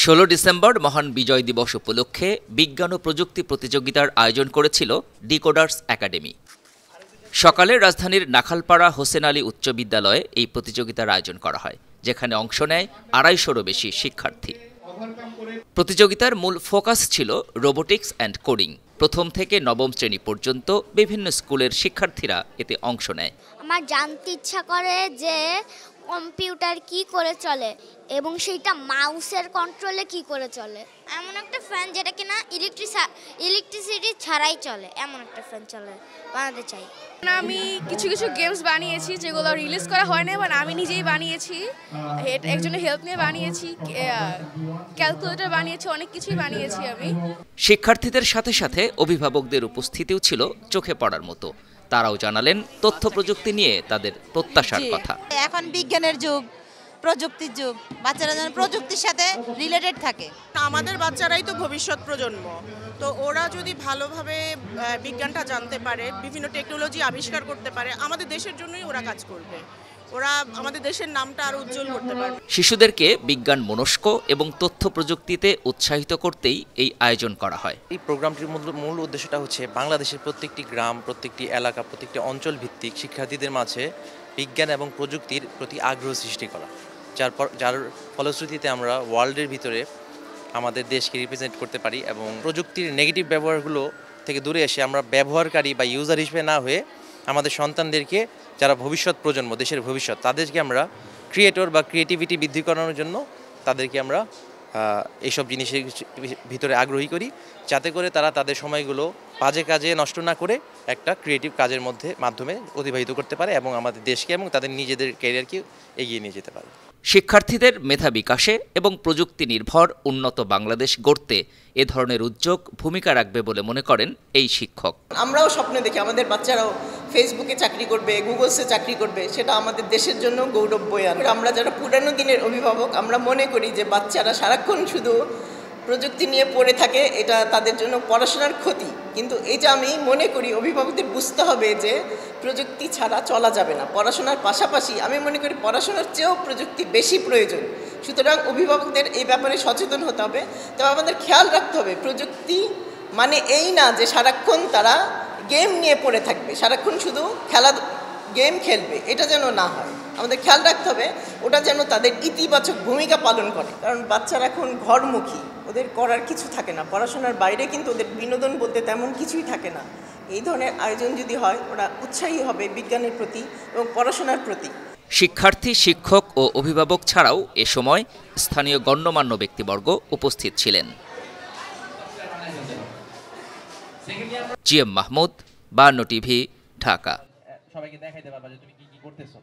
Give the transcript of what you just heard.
16 December মহান বিজয় দিবস উপলক্ষে বিজ্ঞান ও প্রযুক্তি প্রতিযোগিতার আয়োজন করেছিল ডিকোডার্স একাডেমি। সকালে রাজধানীর নাখালপাড়া হোসেন আলী উচ্চ বিদ্যালয়ে এই প্রতিযোগিতার আয়োজন করা হয়, যেখানে অংশ নেয় 250-রও বেশি শিক্ষার্থী। প্রতিযোগিতার মূল ফোকাস ছিল রোবোটিক্স অ্যান্ড কোডিং। প্রথম থেকে নবম শ্রেণী পর্যন্ত বিভিন্ন স্কুলের শিক্ষার্থীরা এতে অংশ নেয়। আমার জানতে ইচ্ছা করে যে কম্পিউটার কি করে চলে এবং সেইটা মাউসের কন্ট্রোলে কি করে চলে। এমন একটা ফ্যান যেটা কিনা ইলেকট্রিসিটি ছাড়াই চলে, এমন একটা ফ্যান বানাতে চাই। আমি কিছু গেমস বানিয়েছি যেগুলো রিলিজ করা হয় না, মানে আমি নিজেই বানিয়েছি, একজনের হেল্প নিয়ে বানিয়েছি, ক্যালকুলেটর বানিয়েছি, অনেক কিছুই বানিয়েছি আমি। শিক্ষার্থীদের সাথে সাথে অভিভাবকদের উপস্থিতিও ছিল চোখে পড়ার মতো। তারাও জানালেন তথ্য প্রযুক্তি নিয়ে তাদের প্রত্যাশার কথা। এখন বিজ্ঞানের যুগ, প্রযুক্তির যুগ, বাচ্চারা যেন প্রযুক্তির সাথে রিলেটেড থাকে। আমাদের বাচ্চারাই তো ভবিষ্যৎ প্রজন্ম, তো ওরা যদি ভালোভাবে বিজ্ঞানটা জানতে পারে, বিভিন্ন টেকনোলজি আবিষ্কার করতে পারে, আমাদের দেশের জন্যই ওরা কাজ করবে, ওরা আমাদের দেশের নামটা আরো উজ্জ্বল করতে পারবে। শিশুদেরকে বিজ্ঞান মনস্ক এবং তথ্য প্রযুক্তিতে উৎসাহিত করতেই এই আয়োজন করা হয়। এই প্রোগ্রামটির মূল উদ্দেশ্যটা হচ্ছে বাংলাদেশের প্রত্যেকটি গ্রাম, প্রত্যেকটি এলাকা, প্রত্যেকটি অঞ্চল ভিত্তিক শিক্ষার্থীদের মাঝে বিজ্ঞান এবং প্রযুক্তির প্রতি আগ্রহ সৃষ্টি করা, যার ফলশ্রুতিতে আমরা ওয়ার্ল্ডের ভিতরে আমাদের দেশকে রিপ্রেজেন্ট করতে পারি এবং প্রযুক্তির নেগেটিভ ব্যবহারগুলো থেকে দূরে এসে আমরা ব্যবহারকারী বা ইউজার হিসেবে না হয়ে আমাদের সন্তানদেরকে, যারা ভবিষ্যৎ প্রজন্ম, দেশের ভবিষ্যৎ, তাদেরকে আমরা ক্রিয়েটর বা ক্রিয়েটিভিটি বৃদ্ধি করানোর জন্য তাদেরকে আমরা এইসব জিনিসের ভিতরে আগ্রহী করি, যাতে করে তারা তাদের সময়গুলো বাজে কাজে নষ্ট না করে একটা ক্রিয়েটিভ কাজের মাধ্যমে অতিবাহিত করতে পারে এবং আমাদের দেশকে এবং তাদের নিজেদের ক্যারিয়ারকে এগিয়ে নিয়ে যেতে পারে। শিক্ষার্থীদের মেধা বিকাশে এবং প্রযুক্তি নির্ভর উন্নত বাংলাদেশ গড়তে এ ধরনের উদ্যোগ ভূমিকা রাখবে বলে মনে করেন এই শিক্ষক। আমরাও স্বপ্ন দেখি আমাদের বাচ্চারাও ফেসবুকে চাকরি করবে, গুগলসে চাকরি করবে, সেটা আমাদের দেশের জন্য গৌরব বয়ে আনবে। আমরা যারা পুরানো দিনের অভিভাবক, আমরা মনে করি যে বাচ্চারা সারাক্ষণ শুধু প্রযুক্তি নিয়ে পড়ে থাকে, এটা তাদের জন্য পড়াশোনার ক্ষতি। কিন্তু এটা আমি মনে করি অভিভাবকদের বুঝতে হবে যে প্রযুক্তি ছাড়া চলা যাবে না। পড়াশোনার পাশাপাশি আমি মনে করি পড়াশোনার চেয়েও প্রযুক্তি বেশি প্রয়োজন। সুতরাং অভিভাবকদের এই ব্যাপারে সচেতন হতে হবে। তবে আমাদের খেয়াল রাখতে হবে প্রযুক্তি মানে এই না যে সারাক্ষণ তারা গেম নিয়ে পড়ে থাকবে, সারাক্ষণ শুধু গেম খেলবে, এটা যেন না হয়। আমাদের খেয়াল রাখতে হবে ওটা যেন তাদের ইতিবাচক ভূমিকা পালন করে, কারণ বাচ্চারা এখন ঘরমুখী, ওদের করার কিছু থাকে না, পড়াশোনার বাইরে কিন্তু ওদের বিনোদন বলতে তেমন কিছুই থাকে না। এই ধরনের আয়োজন যদি হয় ওরা উৎসাহী হবে বিজ্ঞানের প্রতি এবং পড়াশোনার প্রতি। শিক্ষার্থী, শিক্ষক ও অভিভাবক ছাড়াও এ সময় স্থানীয় গণ্যমান্য ব্যক্তিবর্গ উপস্থিত ছিলেন। GM Mahmud, 52 TV, Dhaka. সবাইকে দেখাইতে পারবা যে তুমি কি করতেছো।